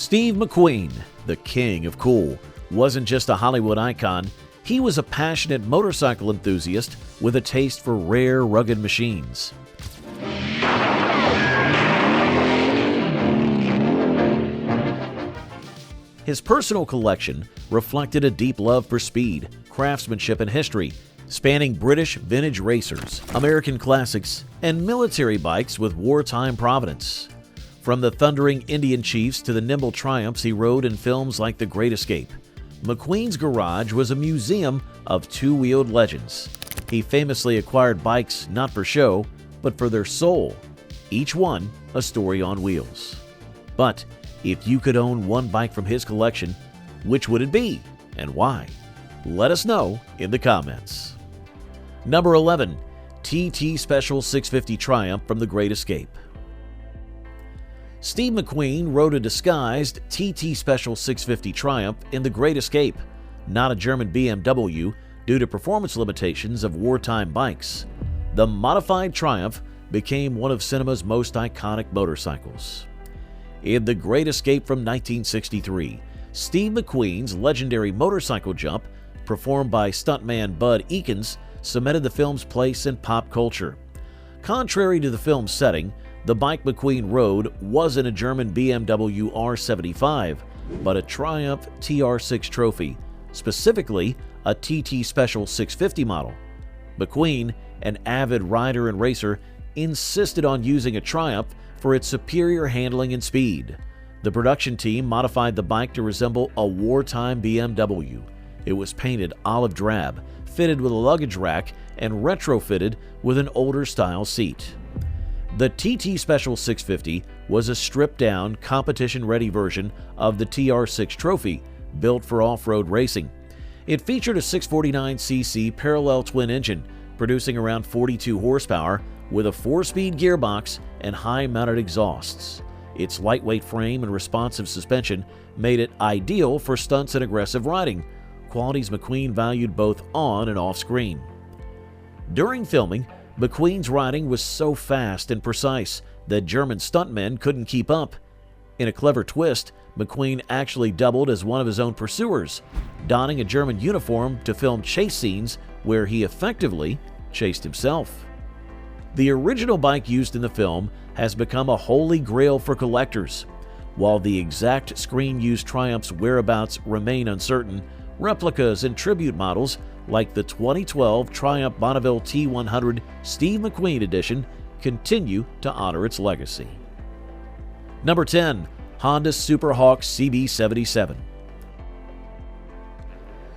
Steve McQueen, the king of cool, wasn't just a Hollywood icon, he was a passionate motorcycle enthusiast with a taste for rare, rugged machines. His personal collection reflected a deep love for speed, craftsmanship, and history, spanning British vintage racers, American classics, and military bikes with wartime provenance. From the thundering Indian Chiefs to the nimble triumphs he rode in films like The Great Escape, McQueen's garage was a museum of two-wheeled legends. He famously acquired bikes not for show, but for their soul, each one a story on wheels. But if you could own one bike from his collection, which would it be and why? Let us know in the comments. Number 11. TT Special 650 Triumph from The Great Escape. Steve McQueen rode a disguised TT Special 650 Triumph in The Great Escape, not a German BMW, due to performance limitations of wartime bikes. The modified Triumph became one of cinema's most iconic motorcycles. In The Great Escape from 1963, Steve McQueen's legendary motorcycle jump, performed by stuntman Bud Eakins, cemented the film's place in pop culture. Contrary to the film's setting, the bike McQueen rode wasn't a German BMW R75, but a Triumph TR6 trophy, specifically a TT Special 650 model. McQueen, an avid rider and racer, insisted on using a Triumph for its superior handling and speed. The production team modified the bike to resemble a wartime BMW. It was painted olive drab, fitted with a luggage rack, and retrofitted with an older style seat. The TT Special 650 was a stripped-down, competition-ready version of the TR6 Trophy, built for off-road racing. It featured a 649cc parallel twin engine, producing around 42 horsepower, with a 4-speed gearbox and high-mounted exhausts. Its lightweight frame and responsive suspension made it ideal for stunts and aggressive riding, qualities McQueen valued both on and off-screen. During filming, McQueen's riding was so fast and precise that German stuntmen couldn't keep up. In a clever twist, McQueen actually doubled as one of his own pursuers, donning a German uniform to film chase scenes where he effectively chased himself. The original bike used in the film has become a holy grail for collectors. While the exact screen-used Triumph's whereabouts remain uncertain, replicas and tribute models like the 2012 Triumph Bonneville T100 Steve McQueen Edition continue to honor its legacy. Number 10. Honda Superhawk CB77.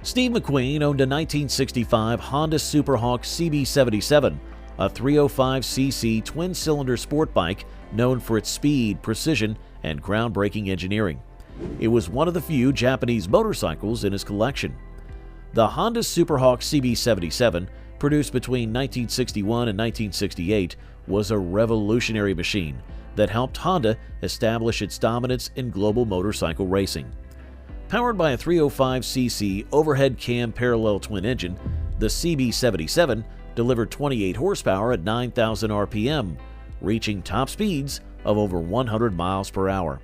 Steve McQueen owned a 1965 Honda Superhawk CB77, a 305cc twin-cylinder sport bike known for its speed, precision, and groundbreaking engineering. It was one of the few Japanese motorcycles in his collection. The Honda Superhawk CB77, produced between 1961 and 1968, was a revolutionary machine that helped Honda establish its dominance in global motorcycle racing. Powered by a 305cc overhead cam parallel twin engine, the CB77 delivered 28 horsepower at 9,000 RPM, reaching top speeds of over 100 miles per hour.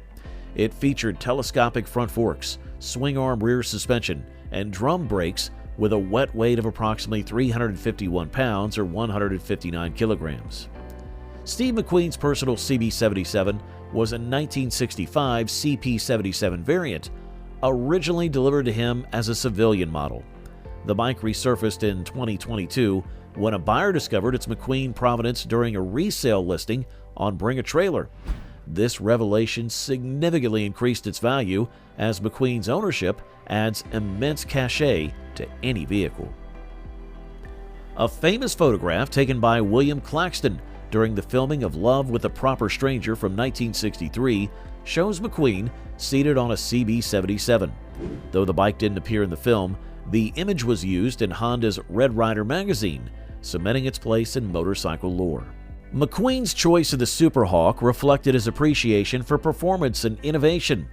It featured telescopic front forks, swing-arm rear suspension, and drum brakes with a wet weight of approximately 351 pounds or 159 kilograms. Steve McQueen's personal CB77 was a 1965 CP77 variant, originally delivered to him as a civilian model. The bike resurfaced in 2022 when a buyer discovered its McQueen provenance during a resale listing on Bring a Trailer. This revelation significantly increased its value, as McQueen's ownership adds immense cachet to any vehicle. A famous photograph taken by William Claxton during the filming of Love with a Proper Stranger from 1963 shows McQueen seated on a CB77. Though the bike didn't appear in the film, the image was used in Honda's Red Rider magazine, cementing its place in motorcycle lore. McQueen's choice of the Superhawk reflected his appreciation for performance and innovation.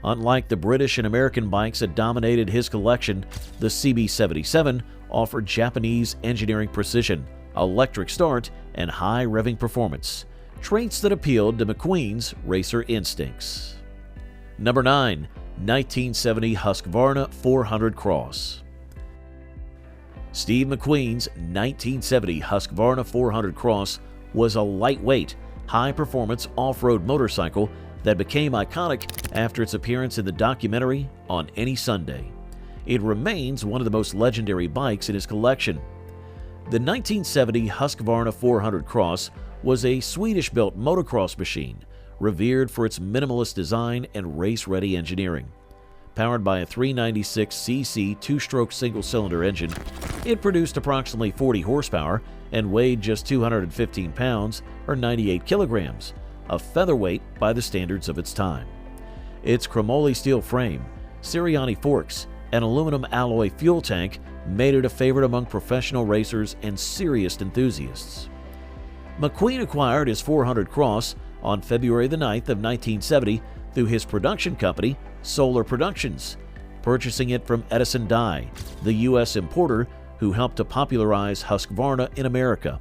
Unlike the British and American bikes that dominated his collection, the CB77 offered Japanese engineering precision, electric start, and high revving performance, traits that appealed to McQueen's racer instincts. Number 9. 1970 Husqvarna 400 Cross. Steve McQueen's 1970 Husqvarna 400 Cross was a lightweight, high-performance off-road motorcycle that became iconic after its appearance in the documentary On Any Sunday. It remains one of the most legendary bikes in his collection. The 1970 Husqvarna 400 Cross was a Swedish-built motocross machine, revered for its minimalist design and race-ready engineering. Powered by a 396cc two-stroke single-cylinder engine, it produced approximately 40 horsepower and weighed just 215 pounds or 98 kilograms, a featherweight by the standards of its time. Its chromoly steel frame, Siriani forks, and aluminum alloy fuel tank made it a favorite among professional racers and serious enthusiasts. McQueen acquired his 400 Cross on February the 9th of 1970 through his production company, Solar Productions, purchasing it from Edison Dye, the U.S. importer who helped to popularize Husqvarna in America.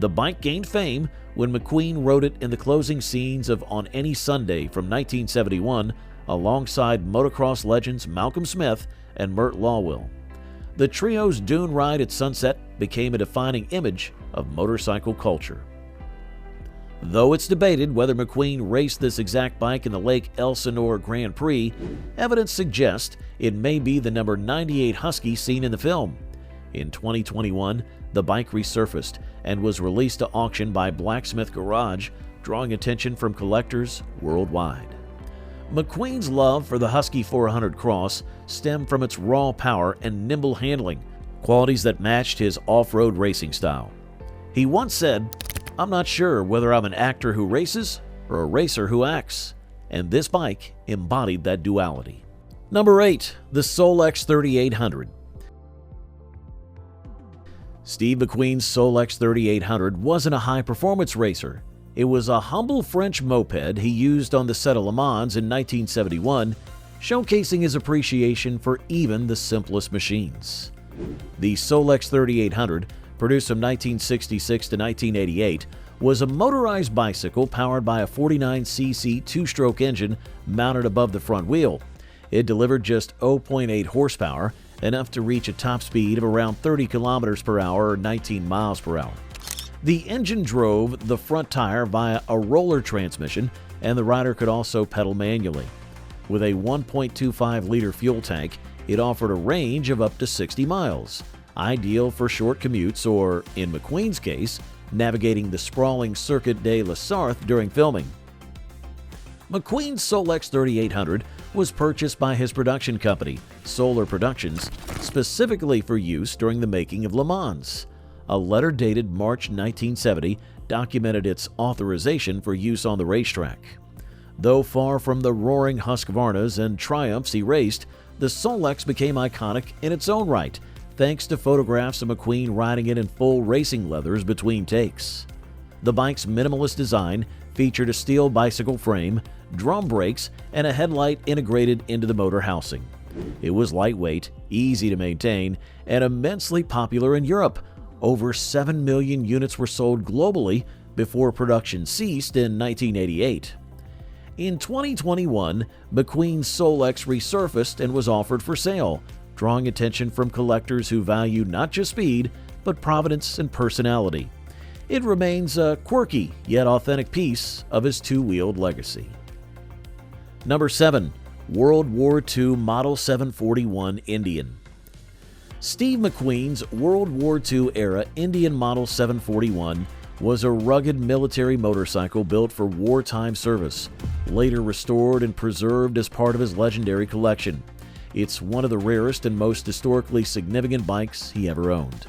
The bike gained fame when McQueen rode it in the closing scenes of On Any Sunday from 1971 alongside motocross legends Malcolm Smith and Mert Lawwill. The trio's dune ride at sunset became a defining image of motorcycle culture. Though it's debated whether McQueen raced this exact bike in the Lake Elsinore Grand Prix, evidence suggests it may be the number 98 Husky seen in the film. In 2021, the bike resurfaced and was released to auction by Blacksmith Garage, drawing attention from collectors worldwide. McQueen's love for the Husky 400 Cross stemmed from its raw power and nimble handling, qualities that matched his off-road racing style. He once said, "I'm not sure whether I'm an actor who races or a racer who acts," and this bike embodied that duality. Number 8. The Solex 3800. Steve McQueen's Solex 3800 wasn't a high-performance racer. It was a humble French moped he used on the set of Le Mans in 1971, showcasing his appreciation for even the simplest machines. The Solex 3800, produced from 1966 to 1988, was a motorized bicycle powered by a 49cc two-stroke engine mounted above the front wheel. It delivered just 0.8 horsepower, enough to reach a top speed of around 30 kilometers per hour or 19 miles per hour. The engine drove the front tire via a roller transmission, and the rider could also pedal manually. With a 1.25-liter fuel tank, it offered a range of up to 60 miles, ideal for short commutes or, in McQueen's case, navigating the sprawling Circuit de la Sarthe during filming. McQueen's Solex 3800 was purchased by his production company, Solar Productions, specifically for use during the making of Le Mans. A letter dated March 1970 documented its authorization for use on the racetrack. Though far from the roaring Husqvarnas and Triumphs he raced, the Solex became iconic in its own right, thanks to photographs of McQueen riding it in full racing leathers between takes. The bike's minimalist design featured a steel bicycle frame, drum brakes, and a headlight integrated into the motor housing. It was lightweight, easy to maintain, and immensely popular in Europe. Over 7 million units were sold globally before production ceased in 1988. In 2021, McQueen's Solex resurfaced and was offered for sale, drawing attention from collectors who value not just speed, but provenance and personality. It remains a quirky yet authentic piece of his two-wheeled legacy. Number 7. World War II Model 741 Indian. Steve McQueen's World War II era Indian Model 741 was a rugged military motorcycle built for wartime service, later restored and preserved as part of his legendary collection. It's one of the rarest and most historically significant bikes he ever owned.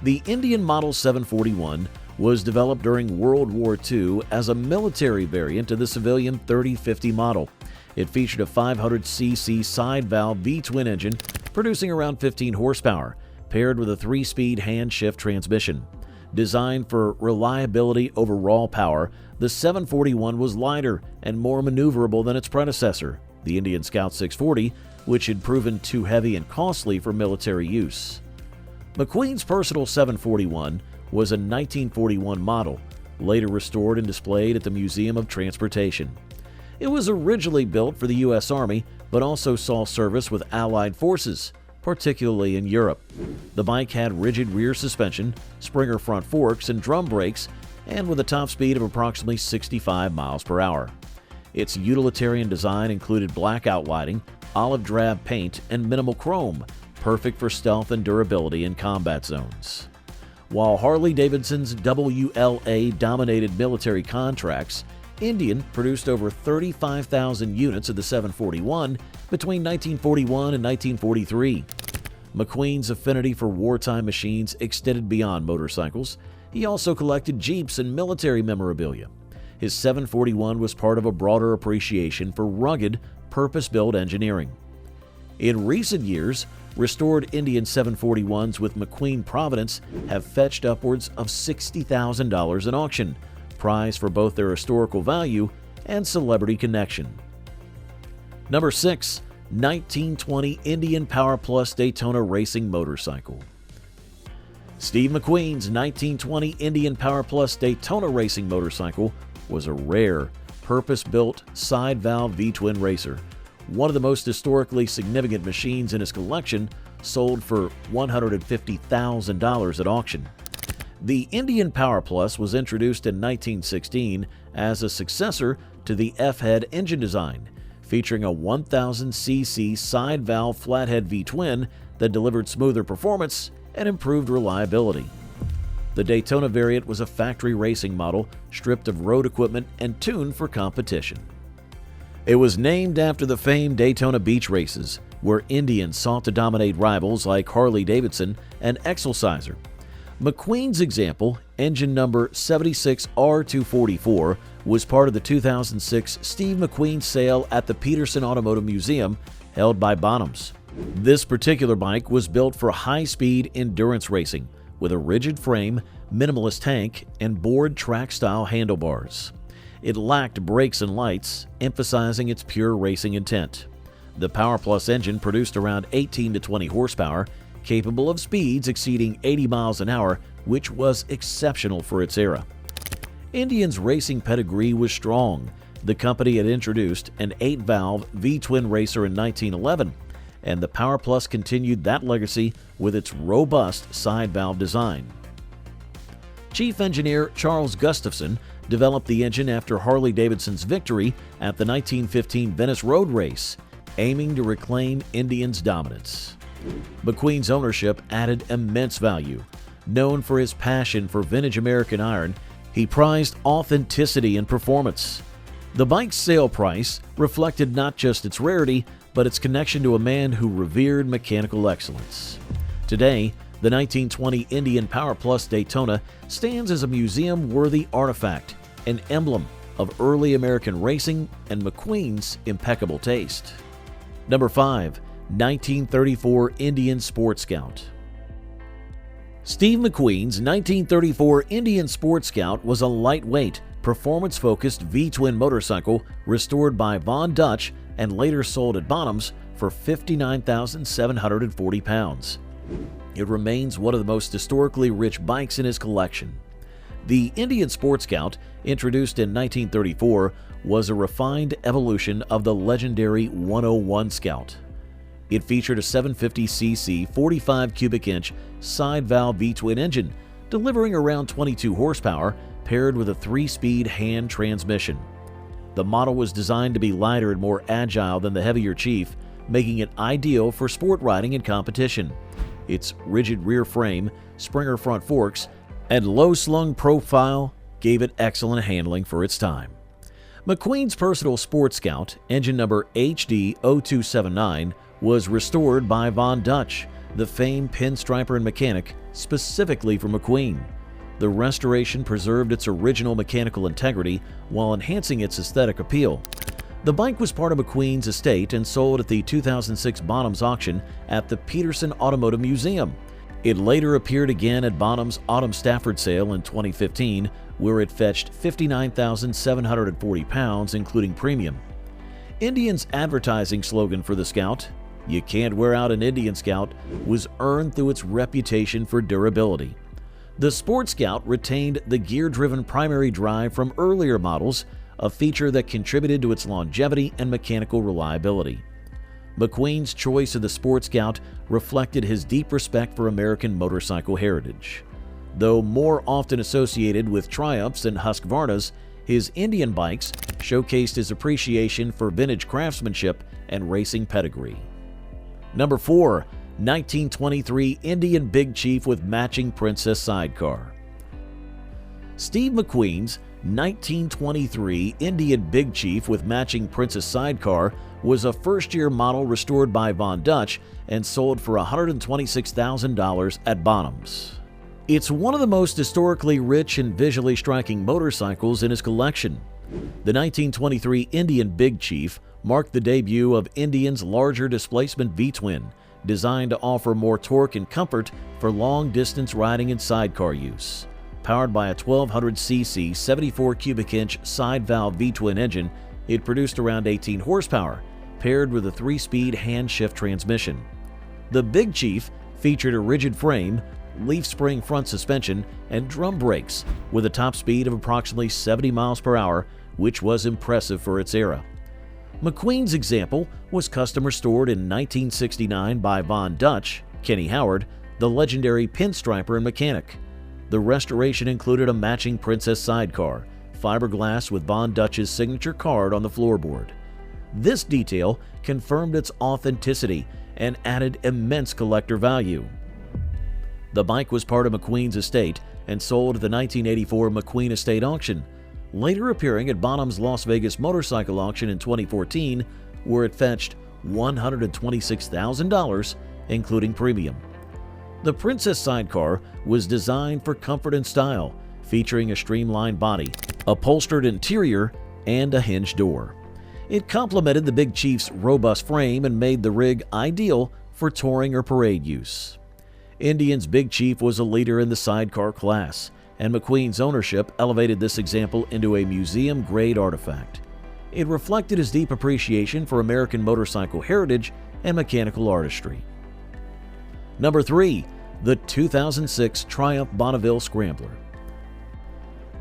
The Indian Model 741 was developed during World War II as a military variant of the civilian 3050 model. It featured a 500cc side-valve V-twin engine producing around 15 horsepower, paired with a 3-speed hand-shift transmission. Designed for reliability over raw power, the 741 was lighter and more maneuverable than its predecessor, the Indian Scout 640, which had proven too heavy and costly for military use. McQueen's personal 741 was a 1941 model, later restored and displayed at the Museum of Transportation. It was originally built for the U.S. Army, but also saw service with Allied forces, particularly in Europe. The bike had rigid rear suspension, Springer front forks, and drum brakes, and with a top speed of approximately 65 miles per hour. Its utilitarian design included black outlining, olive drab paint, and minimal chrome, perfect for stealth and durability in combat zones. While Harley-Davidson's WLA dominated military contracts, Indian produced over 35,000 units of the 741 between 1941 and 1943. McQueen's affinity for wartime machines extended beyond motorcycles. He also collected Jeeps and military memorabilia. His 741 was part of a broader appreciation for rugged, purpose-built engineering. In recent years, restored Indian 741s with McQueen provenance have fetched upwards of $60,000 in auction, prized for both their historical value and celebrity connection. Number 6. 1920 Indian Power Plus Daytona Racing Motorcycle. Steve McQueen's 1920 Indian Power Plus Daytona Racing Motorcycle was a rare, purpose-built side-valve V-twin racer. One of the most historically significant machines in his collection, sold for $150,000 at auction. The Indian Power Plus was introduced in 1916 as a successor to the F-head engine design, featuring a 1000cc side-valve flathead V-twin that delivered smoother performance and improved reliability. The Daytona variant was a factory racing model stripped of road equipment and tuned for competition. It was named after the famed Daytona beach races, where Indians sought to dominate rivals like Harley-Davidson and Excelsior. McQueen's example, engine number 76R244, was part of the 2006 Steve McQueen sale at the Peterson Automotive Museum, held by Bonneville. This particular bike was built for high-speed endurance racing, with a rigid frame, minimalist tank, and board track-style handlebars. It lacked brakes and lights, emphasizing its pure racing intent. The Power Plus engine produced around 18 to 20 horsepower, capable of speeds exceeding 80 miles an hour, which was exceptional for its era. Indian's racing pedigree was strong. The company had introduced an 8-valve V-twin racer in 1911, and the Power Plus continued that legacy with its robust side-valve design. Chief Engineer Charles Gustafson developed the engine after Harley-Davidson's victory at the 1915 Venice Road Race, aiming to reclaim Indian's dominance. McQueen's ownership added immense value. Known for his passion for vintage American iron, he prized authenticity and performance. The bike's sale price reflected not just its rarity, but its connection to a man who revered mechanical excellence. Today, the 1920 Indian Power Plus Daytona stands as a museum-worthy artifact, an emblem of early American racing and McQueen's impeccable taste. Number 5. 1934 Indian Sport Scout. Steve McQueen's 1934 Indian Sport Scout was a lightweight, performance-focused V-twin motorcycle restored by Von Dutch and later sold at Bonneville for 59,740 pounds. It remains one of the most historically rich bikes in his collection. The Indian Sport Scout, introduced in 1934, was a refined evolution of the legendary 101 Scout. It featured a 750cc 45 cubic inch side-valve V-twin engine, delivering around 22 horsepower, paired with a 3-speed hand transmission. The model was designed to be lighter and more agile than the heavier Chief, making it ideal for sport riding and competition. Its rigid rear frame, Springer front forks, and low-slung profile gave it excellent handling for its time. McQueen's personal Sport Scout, engine number HD0279, was restored by Von Dutch, the famed pinstriper and mechanic, specifically for McQueen. The restoration preserved its original mechanical integrity while enhancing its aesthetic appeal. The bike was part of McQueen's estate and sold at the 2006 Bonneville auction at the Peterson Automotive Museum. It later appeared again at Bonneville's Autumn Stafford sale in 2015, where it fetched 59,740 pounds, including premium. Indian's advertising slogan for the Scout, "You can't wear out an Indian Scout," was earned through its reputation for durability. The Sport Scout retained the gear-driven primary drive from earlier models, a feature that contributed to its longevity and mechanical reliability. McQueen's choice of the Sport Scout reflected his deep respect for American motorcycle heritage. Though more often associated with Triumphs and Husqvarnas, his Indian bikes showcased his appreciation for vintage craftsmanship and racing pedigree. Number 4. 1923 Indian Big Chief with matching Princess sidecar. Steve McQueen's 1923 Indian Big Chief with matching Princess sidecar was a first-year model restored by Von Dutch and sold for $126,000 at Bonham's. It's one of the most historically rich and visually striking motorcycles in his collection. The 1923 Indian Big Chief marked the debut of Indian's larger displacement V-twin, designed to offer more torque and comfort for long-distance riding and sidecar use. Powered by a 1200cc 74 cubic inch side valve V-twin engine, it produced around 18 horsepower, paired with a 3-speed hand-shift transmission. The Big Chief featured a rigid frame, leaf spring front suspension, and drum brakes, with a top speed of approximately 70 miles per hour, which was impressive for its era. McQueen's example was custom restored in 1969 by Von Dutch, Kenny Howard, the legendary pinstriper and mechanic. The restoration included a matching Princess sidecar, fiberglass with Von Dutch's signature card on the floorboard. This detail confirmed its authenticity and added immense collector value. The bike was part of McQueen's estate and sold at the 1984 McQueen Estate Auction, later appearing at Bonham's Las Vegas Motorcycle Auction in 2014, where it fetched $126,000, including premium. The Princess sidecar was designed for comfort and style, featuring a streamlined body, upholstered interior, and a hinged door. It complemented the Big Chief's robust frame and made the rig ideal for touring or parade use. Indian's Big Chief was a leader in the sidecar class, and McQueen's ownership elevated this example into a museum-grade artifact. It reflected his deep appreciation for American motorcycle heritage and mechanical artistry. Number 3. The 2006 Triumph Bonneville Scrambler.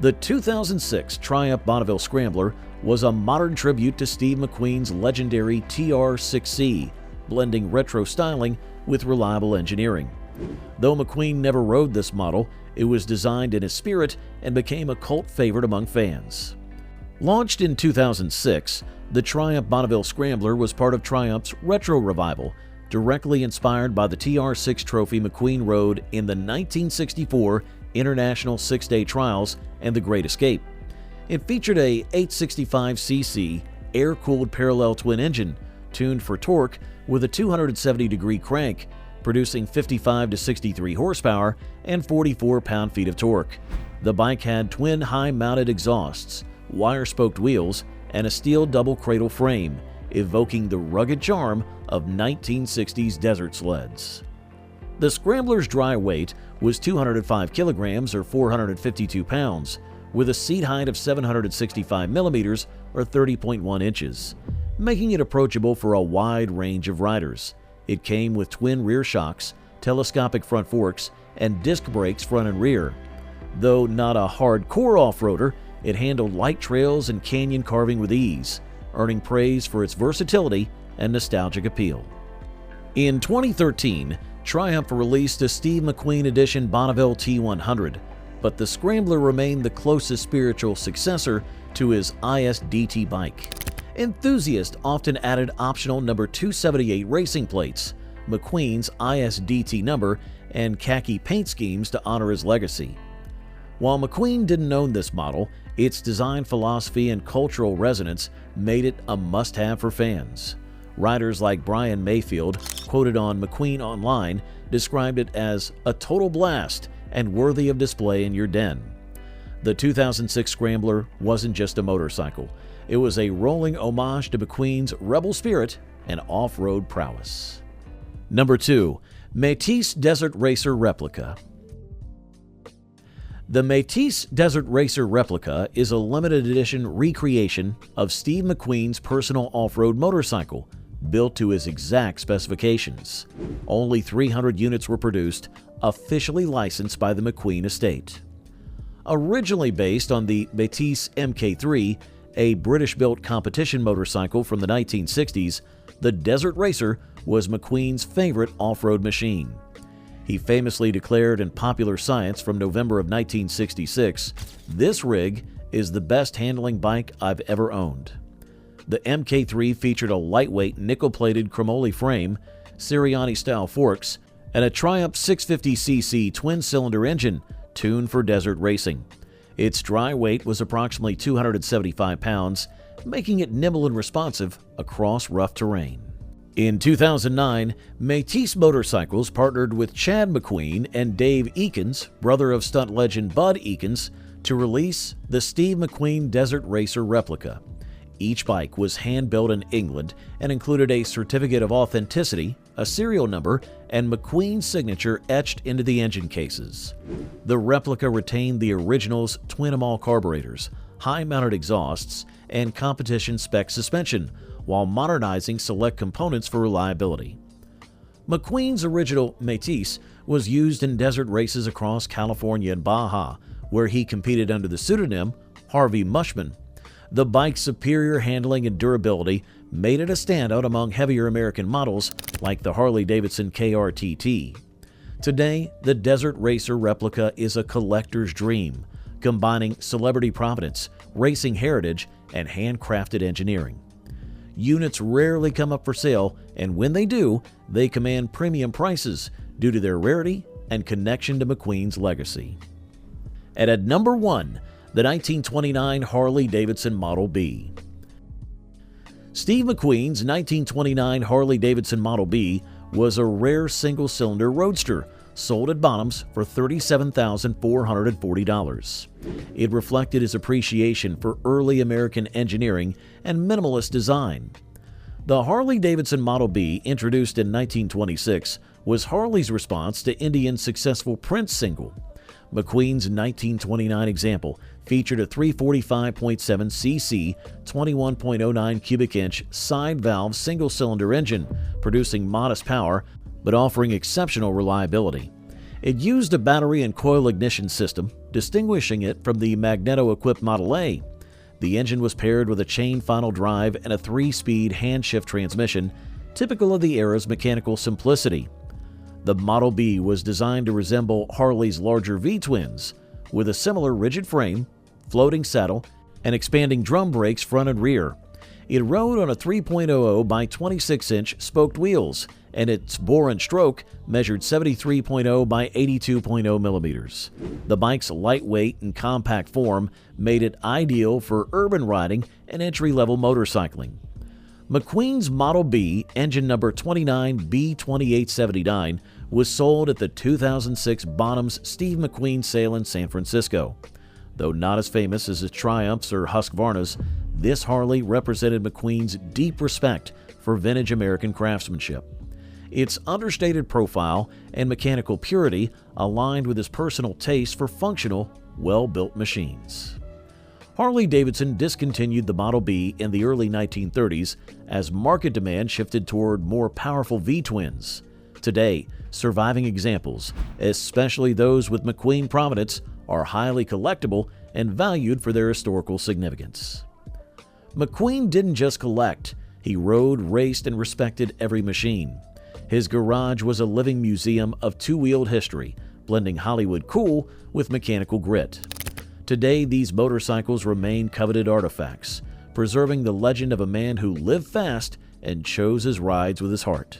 The 2006 Triumph Bonneville Scrambler was a modern tribute to Steve McQueen's legendary TR6C, blending retro styling with reliable engineering. Though McQueen never rode this model, it was designed in his spirit and became a cult favorite among fans. Launched in 2006, the Triumph Bonneville Scrambler was part of Triumph's retro revival, directly inspired by the TR6 trophy McQueen rode in the 1964 International 6-Day Trials and the Great Escape. It featured a 865cc air-cooled parallel twin engine, tuned for torque with a 270-degree crank, producing 55 to 63 horsepower and 44 pound-feet of torque. The bike had twin high-mounted exhausts, wire-spoked wheels, and a steel double cradle frame, evoking the rugged charm of 1960s desert sleds. The Scrambler's dry weight was 205 kilograms or 452 pounds, with a seat height of 765 millimeters or 30.1 inches, making it approachable for a wide range of riders. It came with twin rear shocks, telescopic front forks, and disc brakes front and rear. Though not a hardcore off-roader, it handled light trails and canyon carving with ease, earning praise for its versatility and nostalgic appeal. In 2013, Triumph released a Steve McQueen edition Bonneville T100, but the Scrambler remained the closest spiritual successor to his ISDT bike. Enthusiast often added optional number 278 racing plates, McQueen's ISDT number, and khaki paint schemes to honor his legacy. While McQueen didn't own this model, its design philosophy and cultural resonance made it a must-have for fans. Riders like Brian Mayfield, quoted on McQueen Online, described it as a total blast and worthy of display in your den. The 2006 Scrambler wasn't just a motorcycle. It was a rolling homage to McQueen's rebel spirit and off-road prowess. Number 2. Métisse Desert Racer Replica. The Métisse Desert Racer Replica is a limited edition recreation of Steve McQueen's personal off-road motorcycle, built to his exact specifications. Only 300 units were produced, officially licensed by the McQueen estate. Originally based on the Métisse MK3, A British-built competition motorcycle from the 1960s, the Desert Racer was McQueen's favorite off-road machine. He famously declared in Popular Science from November of 1966, "This rig is the best handling bike I've ever owned." The MK3 featured a lightweight nickel-plated chromoly frame, Sirianni-style forks, and a Triumph 650cc twin-cylinder engine tuned for desert racing. Its dry weight was approximately 275 pounds, making it nimble and responsive across rough terrain. In 2009, Métisse Motorcycles partnered with Chad McQueen and Dave Eakins, brother of stunt legend Bud Eakins, to release the Steve McQueen Desert Racer Replica. Each bike was hand-built in England and included a certificate of authenticity, a serial number, and McQueen's signature etched into the engine cases. The replica retained the original's twin-amal carburetors, high-mounted exhausts, and competition-spec suspension, while modernizing select components for reliability. McQueen's original Métisse was used in desert races across California and Baja, where he competed under the pseudonym Harvey Mushman. The bike's superior handling and durability made it a standout among heavier American models like the Harley-Davidson KRTT. Today, the Desert Racer Replica is a collector's dream, combining celebrity provenance, racing heritage, and handcrafted engineering. Units rarely come up for sale, and when they do, they command premium prices due to their rarity and connection to McQueen's legacy. And at number 1, the 1929 Harley-Davidson Model B. Steve McQueen's 1929 Harley-Davidson Model B was a rare single-cylinder roadster sold at Bonham's for $37,440. It reflected his appreciation for early American engineering and minimalist design. The Harley-Davidson Model B, introduced in 1926, was Harley's response to Indian's successful Prince single. McQueen's 1929 example featured a 345.7cc, 21.09 cubic inch side-valve single-cylinder engine, producing modest power but offering exceptional reliability. It used a battery and coil ignition system, distinguishing it from the magneto-equipped Model A. The engine was paired with a chain final drive and a 3-speed hand-shift transmission, typical of the era's mechanical simplicity. The Model B was designed to resemble Harley's larger V-twins, with a similar rigid frame, floating saddle, and expanding drum brakes front and rear. It rode on a 3.00 by 26-inch spoked wheels, and its bore and stroke measured 73.0 by 82.0 millimeters. The bike's lightweight and compact form made it ideal for urban riding and entry-level motorcycling. McQueen's Model B, engine number 29B2879, was sold at the 2006 Bonham's Steve McQueen sale in San Francisco. Though not as famous as his Triumphs or Husqvarnas, this Harley represented McQueen's deep respect for vintage American craftsmanship. Its understated profile and mechanical purity aligned with his personal taste for functional, well-built machines. Harley-Davidson discontinued the Model B in the early 1930s as market demand shifted toward more powerful V-twins. Today, surviving examples, especially those with McQueen provenance, are highly collectible and valued for their historical significance. McQueen didn't just collect, he rode, raced, and respected every machine. His garage was a living museum of two-wheeled history, blending Hollywood cool with mechanical grit. Today, these motorcycles remain coveted artifacts, preserving the legend of a man who lived fast and chose his rides with his heart.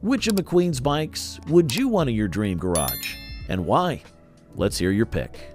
Which of McQueen's bikes would you want in your dream garage, and why? Let's hear your pick.